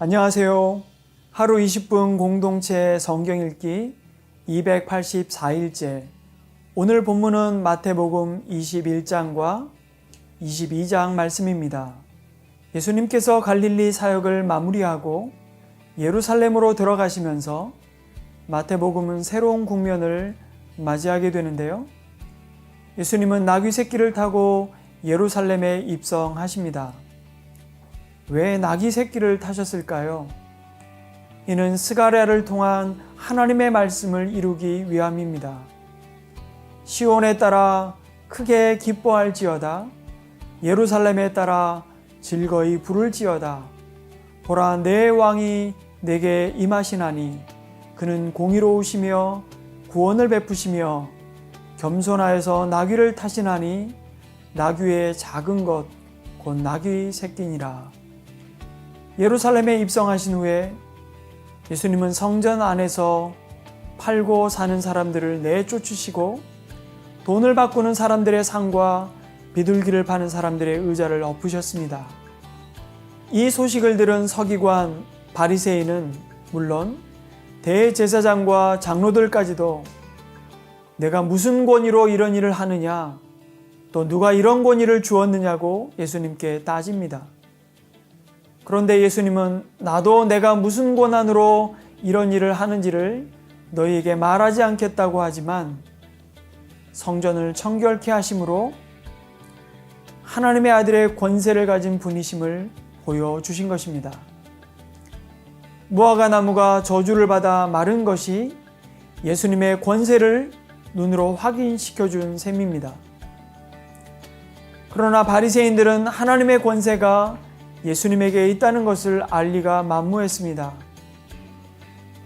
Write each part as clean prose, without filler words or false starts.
안녕하세요. 하루 20분 공동체 성경 읽기 284일째. 오늘 본문은 마태복음 21장과 22장 말씀입니다. 예수님께서 갈릴리 사역을 마무리하고 예루살렘으로 들어가시면서 마태복음은 새로운 국면을 맞이하게 되는데요. 예수님은 나귀 새끼를 타고 예루살렘에 입성하십니다. 왜 나귀 새끼를 타셨을까요? 이는 스가랴를 통한 하나님의 말씀을 이루기 위함입니다. 시온에 따라 크게 기뻐할지어다. 예루살렘에 따라 즐거이 부를지어다. 보라, 내 왕이 내게 임하시나니 그는 공의로우시며 구원을 베푸시며 겸손하여서 나귀를 타시나니 나귀의 작은 것 곧 나귀 새끼니라. 예루살렘에 입성하신 후에 예수님은 성전 안에서 팔고 사는 사람들을 내쫓으시고 돈을 바꾸는 사람들의 상과 비둘기를 파는 사람들의 의자를 엎으셨습니다. 이 소식을 들은 서기관 바리새인은 물론 대제사장과 장로들까지도 내가 무슨 권위로 이런 일을 하느냐, 또 누가 이런 권위를 주었느냐고 예수님께 따집니다. 그런데 예수님은 나도 내가 무슨 권한으로 이런 일을 하는지를 너희에게 말하지 않겠다고 하지만 성전을 청결케 하심으로 하나님의 아들의 권세를 가진 분이심을 보여주신 것입니다. 무화과 나무가 저주를 받아 마른 것이 예수님의 권세를 눈으로 확인시켜준 셈입니다. 그러나 바리새인들은 하나님의 권세가 예수님에게 있다는 것을 알리가 만무했습니다.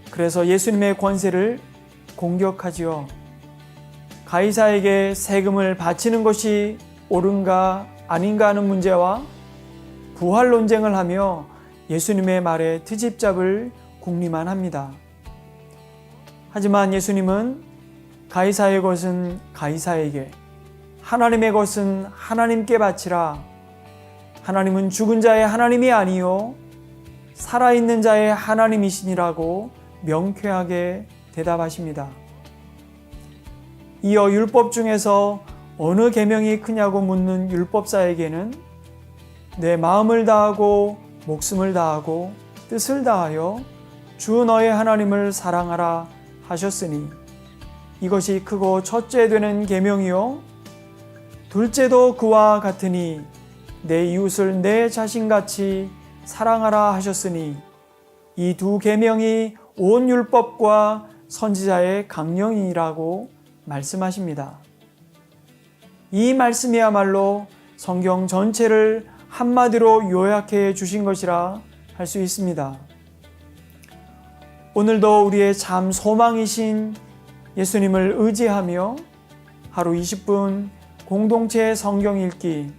그래서 예수님의 권세를 공격하지요. 가이사에게 세금을 바치는 것이 옳은가 아닌가 하는 문제와 부활 논쟁을 하며 예수님의 말에 트집잡을 궁리만 합니다. 하지만 예수님은 가이사의 것은 가이사에게, 하나님의 것은 하나님께 바치라. 하나님은 죽은 자의 하나님이 아니요 살아있는 자의 하나님이시니라고 명쾌하게 대답하십니다. 이어 율법 중에서 어느 계명이 크냐고 묻는 율법사에게는 내 마음을 다하고 목숨을 다하고 뜻을 다하여 주 너의 하나님을 사랑하라 하셨으니 이것이 크고 첫째 되는 계명이요 둘째도 그와 같으니 내 이웃을 내 자신같이 사랑하라 하셨으니 이 두 계명이 온 율법과 선지자의 강령이라고 말씀하십니다. 이 말씀이야말로 성경 전체를 한마디로 요약해 주신 것이라 할 수 있습니다. 오늘도 우리의 참 소망이신 예수님을 의지하며 하루 20분 공동체 성경 읽기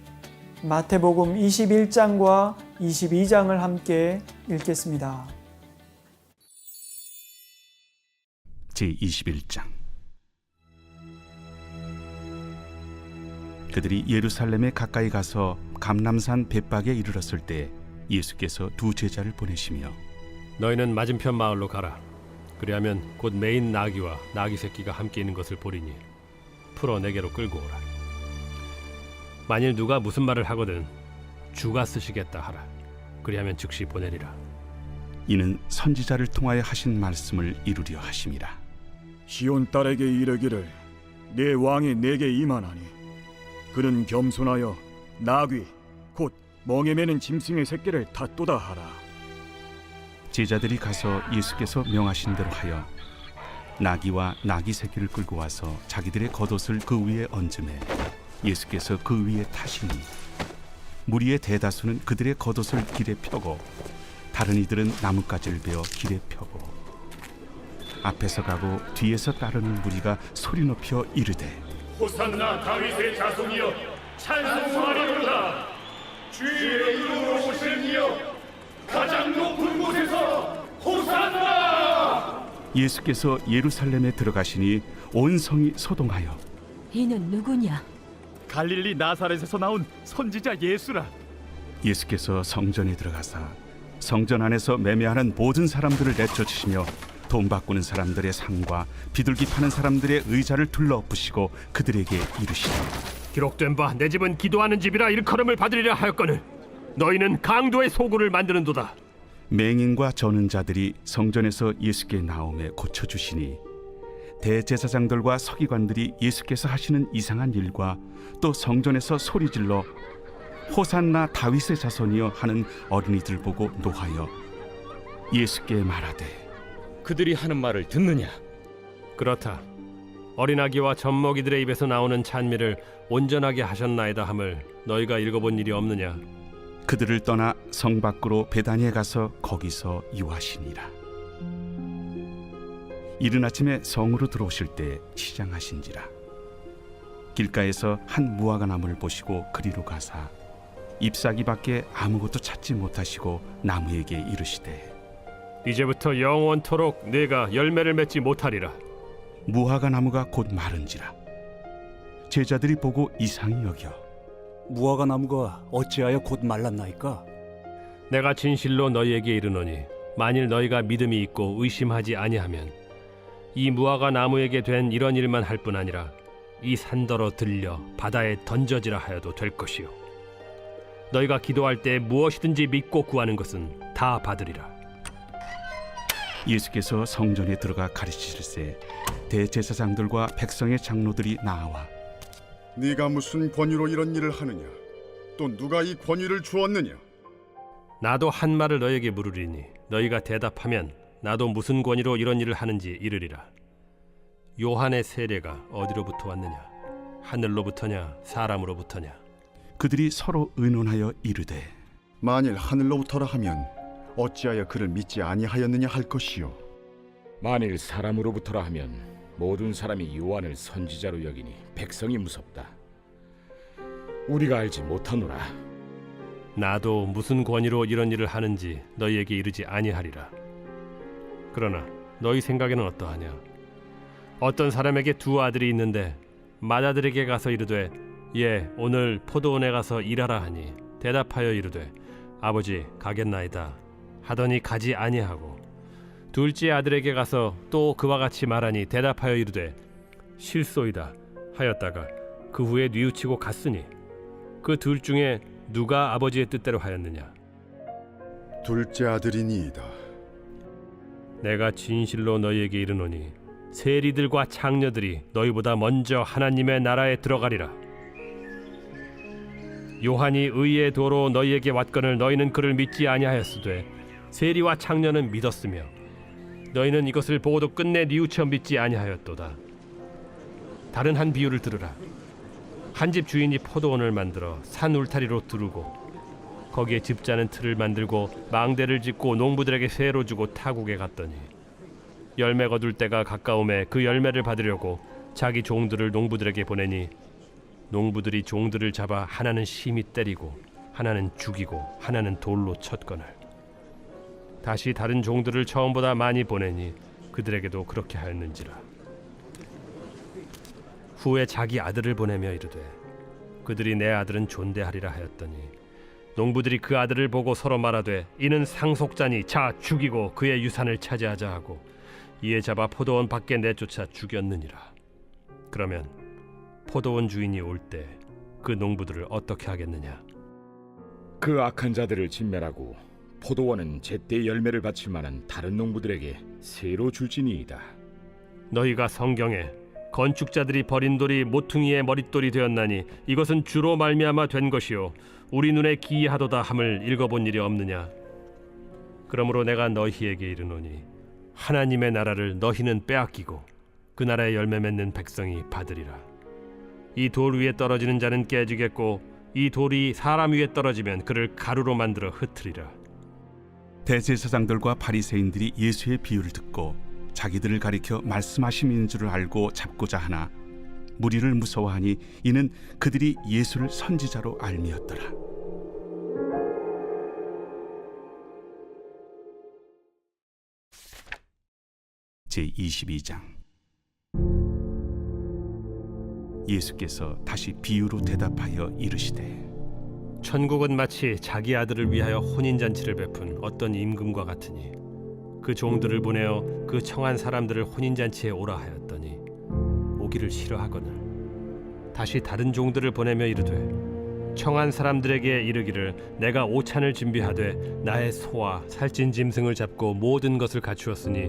마태복음 21장과 22장을 함께 읽겠습니다. 제21장. 그들이 예루살렘에 가까이 가서 감람산 벳박에 이르렀을 때 예수께서 두 제자를 보내시며 너희는 맞은편 마을로 가라. 그리하면 곧 매인 나귀와 나귀 새끼가 함께 있는 것을 보리니 풀어 내게로 끌고 오라. 만일 누가 무슨 말을 하거든 주가 쓰시겠다 하라. 그리하면 즉시 보내리라. 이는 선지자를 통하여 하신 말씀을 이루려 하심이라. 시온 딸에게 이르기를 내 왕이 내게 임하나니 그는 겸손하여 나귀 곧 멍에 매는 짐승의 새끼를 탔도다 하라. 제자들이 가서 예수께서 명하신 대로 하여 나귀와 나귀 새끼를 끌고 와서 자기들의 겉옷을 그 위에 얹음에 예수께서 그 위에 타시니 무리의 대다수는 그들의 겉옷을 길에 펴고 다른 이들은 나뭇가지를 베어 길에 펴고 앞에서 가고 뒤에서 따르는 무리가 소리 높여 이르되 호산나 다윗의 자손이여 찬송하리로다. 주의 이름으로 오시는 이여 가장 높은 곳에서 호산나. 예수께서 예루살렘에 들어가시니 온 성이 소동하여 이는 누구냐? 갈릴리 나사렛에서 나온 선지자 예수라. 예수께서 성전에 들어가사 성전 안에서 매매하는 모든 사람들을 내쫓으시며 돈 바꾸는 사람들의 상과 비둘기 파는 사람들의 의자를 둘러엎으시고 그들에게 이르시되 기록된 바 내 집은 기도하는 집이라 일컬음을 받으리라 하였거늘 너희는 강도의 소굴을 만드는도다. 맹인과 저는 자들이 성전에서 예수께 나오매 고쳐주시니 대제사장들과 서기관들이 예수께서 하시는 이상한 일과 또 성전에서 소리질러 호산나 다윗의 자손이여 하는 어린이들 보고 노하여 예수께 말하되 그들이 하는 말을 듣느냐? 그렇다. 어린아기와 젖먹이들의 입에서 나오는 찬미를 온전하게 하셨나이다 함을 너희가 읽어본 일이 없느냐? 그들을 떠나 성 밖으로 베다니에 가서 거기서 유하시니라. 이른 아침에 성으로 들어오실 때 시장하신지라. 길가에서 한 무화과 나무를 보시고 그리로 가사 잎사귀밖에 아무것도 찾지 못하시고 나무에게 이르시되 이제부터 영원토록 네가 열매를 맺지 못하리라. 무화과 나무가 곧 마른지라. 제자들이 보고 이상히 여겨 무화과 나무가 어찌하여 곧 말랐나이까? 내가 진실로 너희에게 이르노니 만일 너희가 믿음이 있고 의심하지 아니하면 이 무화과 나무에게 된 이런 일만 할 뿐 아니라 이 산더러 들려 바다에 던져지라 하여도 될 것이요 너희가 기도할 때 무엇이든지 믿고 구하는 것은 다 받으리라. 예수께서 성전에 들어가 가르치실세 대제사장들과 백성의 장로들이 나와 네가 무슨 권위로 이런 일을 하느냐? 또 누가 이 권위를 주었느냐? 나도 한 말을 너희에게 물으리니 너희가 대답하면 나도 무슨 권위로 이런 일을 하는지 이르리라. 요한의 세례가 어디로부터 왔느냐? 하늘로부터냐 사람으로부터냐? 그들이 서로 의논하여 이르되 만일 하늘로부터라 하면 어찌하여 그를 믿지 아니하였느냐 할 것이요. 만일 사람으로부터라 하면 모든 사람이 요한을 선지자로 여기니 백성이 무섭다. 우리가 알지 못하노라. 나도 무슨 권위로 이런 일을 하는지 너희에게 이르지 아니하리라. 그러나 너희 생각에는 어떠하냐? 어떤 사람에게 두 아들이 있는데 맏아들에게 가서 이르되 예 오늘 포도원에 가서 일하라 하니 대답하여 이르되 아버지 가겠나이다 하더니 가지 아니하고 둘째 아들에게 가서 또 그와 같이 말하니 대답하여 이르되 실소이다 하였다가 그 후에 뉘우치고 갔으니 그 둘 중에 누가 아버지의 뜻대로 하였느냐? 둘째 아들이니이다. 내가 진실로 너희에게 이르노니 세리들과 창녀들이 너희보다 먼저 하나님의 나라에 들어가리라. 요한이 의의 도로 너희에게 왔거늘 너희는 그를 믿지 아니하였으되 세리와 창녀는 믿었으며 너희는 이것을 보고도 끝내 뉘우쳐 믿지 아니하였도다. 다른 한 비유를 들으라. 한 집 주인이 포도원을 만들어 산 울타리로 두르고 거기에 집자는 틀을 만들고 망대를 짓고 농부들에게 세로 주고 타국에 갔더니 열매 거둘 때가 가까움에 그 열매를 받으려고 자기 종들을 농부들에게 보내니 농부들이 종들을 잡아 하나는 심히 때리고 하나는 죽이고 하나는 돌로 쳤거늘 다시 다른 종들을 처음보다 많이 보내니 그들에게도 그렇게 하였는지라. 후에 자기 아들을 보내며 이르되 그들이 내 아들은 존대하리라 하였더니 농부들이 그 아들을 보고 서로 말하되 이는 상속자니 자 죽이고 그의 유산을 차지하자 하고 이에 잡아 포도원 밖에 내쫓아 죽였느니라. 그러면 포도원 주인이 올 때 그 농부들을 어떻게 하겠느냐? 그 악한 자들을 진멸하고 포도원은 제때 열매를 바칠 만한 다른 농부들에게 새로 줄지니이다. 너희가 성경에 건축자들이 버린 돌이 모퉁이의 머릿돌이 되었나니 이것은 주로 말미암아 된 것이요 우리 눈에 기이하도다 함을 읽어본 일이 없느냐? 그러므로 내가 너희에게 이르노니 하나님의 나라를 너희는 빼앗기고 그 나라의 열매 맺는 백성이 받으리라. 이 돌 위에 떨어지는 자는 깨지겠고 이 돌이 사람 위에 떨어지면 그를 가루로 만들어 흩으리라. 대제사장들과 바리새인들이 예수의 비유를 듣고 자기들을 가리켜 말씀하심인 줄을 알고 잡고자 하나 무리를 무서워하니 이는 그들이 예수를 선지자로 알미었더라. 제22장 예수께서 다시 비유로 대답하여 이르시되 천국은 마치 자기 아들을 위하여 혼인잔치를 베푼 어떤 임금과 같으니 그 종들을 보내어 그 청한 사람들을 혼인잔치에 오라 하였더니 오기를 싫어하거늘 다시 다른 종들을 보내며 이르되 청한 사람들에게 이르기를 내가 오찬을 준비하되 나의 소와 살찐 짐승을 잡고 모든 것을 갖추었으니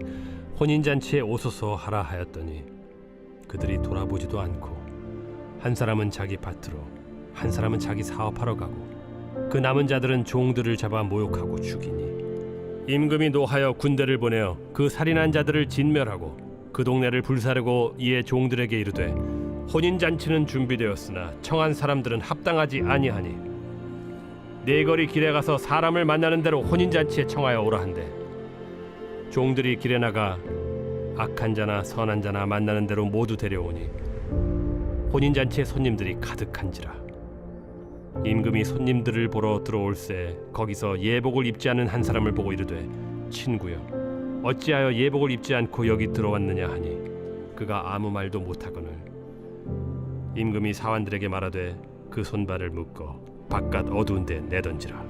혼인잔치에 오소서 하라 하였더니 그들이 돌아보지도 않고 한 사람은 자기 밭으로 한 사람은 자기 사업하러 가고 그 남은 자들은 종들을 잡아 모욕하고 죽이니 임금이 노하여 군대를 보내어 그 살인한 자들을 진멸하고 그 동네를 불사르고 이에 종들에게 이르되 혼인잔치는 준비되었으나 청한 사람들은 합당하지 아니하니 네 거리 길에 가서 사람을 만나는 대로 혼인잔치에 청하여 오라 한대 종들이 길에 나가 악한 자나 선한 자나 만나는 대로 모두 데려오니 혼인잔치에 손님들이 가득한지라 임금이 손님들을 보러 들어올새 거기서 예복을 입지 않은 한 사람을 보고 이르되 친구여 어찌하여 예복을 입지 않고 여기 들어왔느냐 하니 그가 아무 말도 못하거늘 임금이 사환들에게 말하되 그 손발을 묶어 바깥 어두운 데 내던지라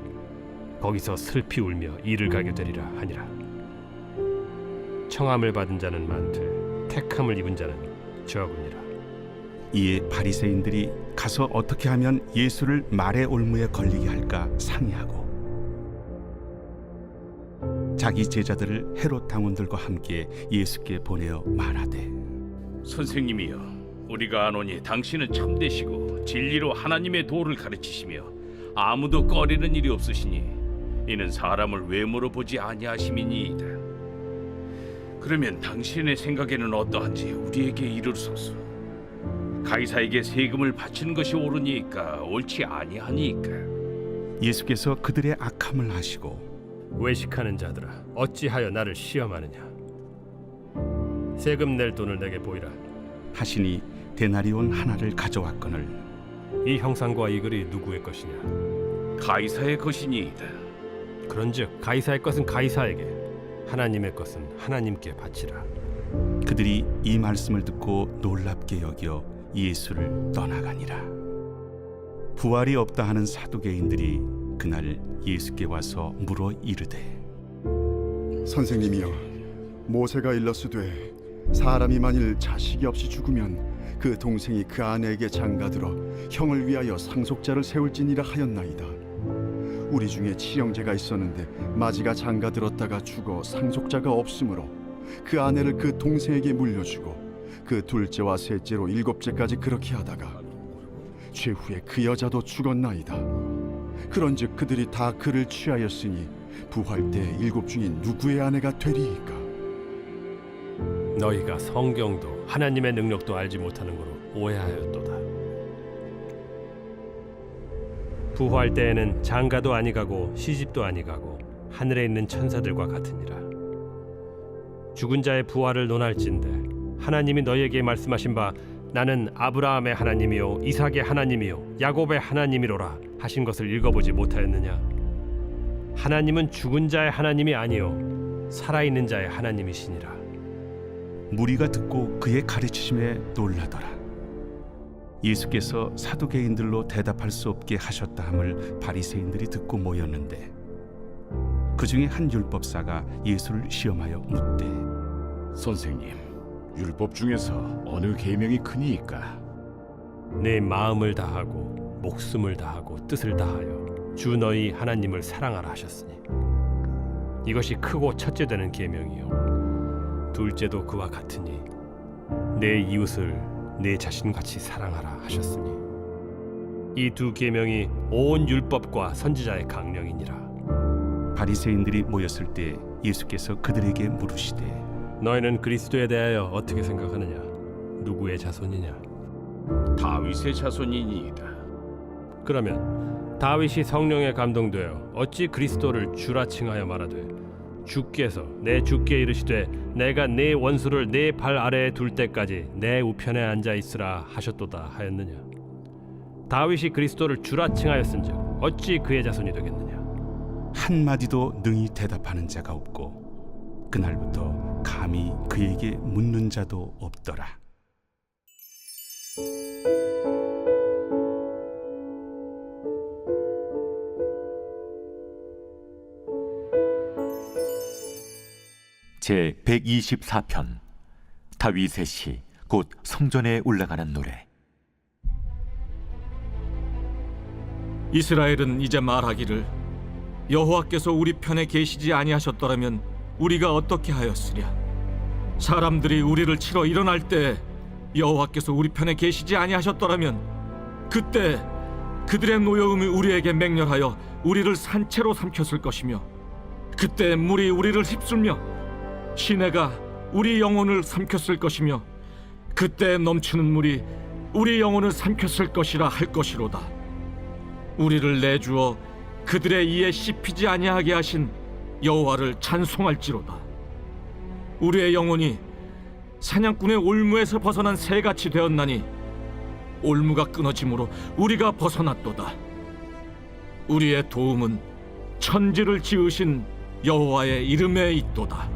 거기서 슬피 울며 이를 가게 되리라 하니라 청함을 받은 자는 많되 택함을 입은 자는 적으니라. 이에 바리새인들이 가서 어떻게 하면 예수를 말의 올무에 걸리게 할까 상의하고 자기 제자들을 헤롯 당원들과 함께 예수께 보내어 말하되 선생님이여 우리가 아노니 당신은 참되시고 진리로 하나님의 도를 가르치시며 아무도 꺼리는 일이 없으시니 이는 사람을 외모로 보지 아니하심이니이다. 그러면 당신의 생각에는 어떠한지 우리에게 이르소서. 가이사에게 세금을 바치는 것이 옳으니까 옳지 아니하니까. 예수께서 그들의 악함을 아시고 외식하는 자들아 어찌하여 나를 시험하느냐 세금 낼 돈을 내게 보이라 하시니 데나리온 하나를 가져왔거늘 이 형상과 이 글이 누구의 것이냐 가이사의 것이니이다. 그런즉 가이사의 것은 가이사에게 하나님의 것은 하나님께 바치라. 그들이 이 말씀을 듣고 놀랍게 여겨 예수를 떠나가니라. 부활이 없다 하는 사두개인들이 그날 예수께 와서 물어 이르되 선생님이여 모세가 일렀으되 사람이 만일 자식이 없이 죽으면 그 동생이 그 아내에게 장가들어 형을 위하여 상속자를 세울지니라 하였나이다. 우리 중에 친형제가 있었는데 마지가 장가들었다가 죽어 상속자가 없으므로 그 아내를 그 동생에게 물려주고 그 둘째와 셋째로 일곱째까지 그렇게 하다가 최후에 그 여자도 죽었나이다. 그런즉 그들이 다 그를 취하였으니 부활 때 일곱 중에 누구의 아내가 되리이까? 너희가 성경도 하나님의 능력도 알지 못하는 거로 오해하였도다. 부활 때에는 장가도 아니가고 시집도 아니가고 하늘에 있는 천사들과 같으니라. 죽은 자의 부활을 논할진대 하나님이 너희에게 말씀하신 바 나는 아브라함의 하나님이요 이삭의 하나님이요 야곱의 하나님이로라 하신 것을 읽어보지 못하였느냐. 하나님은 죽은 자의 하나님이 아니요 살아있는 자의 하나님이시니라. 무리가 듣고 그의 가르치심에 놀라더라. 예수께서 사두개인들로 대답할 수 없게 하셨다 함을 바리새인들이 듣고 모였는데 그 중에 한 율법사가 예수를 시험하여 묻되 선생님, 율법 중에서 어느 계명이 크니이까? 내 마음을 다하고 목숨을 다하고 뜻을 다하여 주 너희 하나님을 사랑하라 하셨으니 이것이 크고 첫째 되는 계명이요 둘째도 그와 같으니 내 이웃을 내 자신같이 사랑하라 하셨으니 이 두 계명이 온 율법과 선지자의 강령이니라. 바리새인들이 모였을 때 예수께서 그들에게 물으시되 너희는 그리스도에 대하여 어떻게 생각하느냐? 누구의 자손이냐? 다윗의 자손이니이다. 그러면 다윗이 성령에 감동되어 어찌 그리스도를 주라 칭하여 말하되 주께서 내 주께 이르시되 내가 네 원수를 네 발 아래에 둘 때까지 내 우편에 앉아 있으라 하셨도다 하였느냐. 다윗이 그리스도를 주라 칭하였은즉 어찌 그의 자손이 되겠느냐. 한마디도 능히 대답하는 자가 없고 그날부터 감히 그에게 묻는 자도 없더라. 제 124편 다윗의 시 곧 성전에 올라가는 노래. 이스라엘은 이제 말하기를 여호와께서 우리 편에 계시지 아니하셨더라면 우리가 어떻게 하였으랴. 사람들이 우리를 치러 일어날 때 여호와께서 우리 편에 계시지 아니하셨더라면 그때 그들의 노여움이 우리에게 맹렬하여 우리를 산채로 삼켰을 것이며 그때 물이 우리를 휩쓸며 시내가 우리 영혼을 삼켰을 것이며 그때 넘치는 물이 우리 영혼을 삼켰을 것이라 할 것이로다. 우리를 내주어 그들의 이에 씹히지 아니하게 하신 여호와를 찬송할지로다. 우리의 영혼이 사냥꾼의 올무에서 벗어난 새같이 되었나니 올무가 끊어짐으로 우리가 벗어났도다. 우리의 도움은 천지를 지으신 여호와의 이름에 있도다.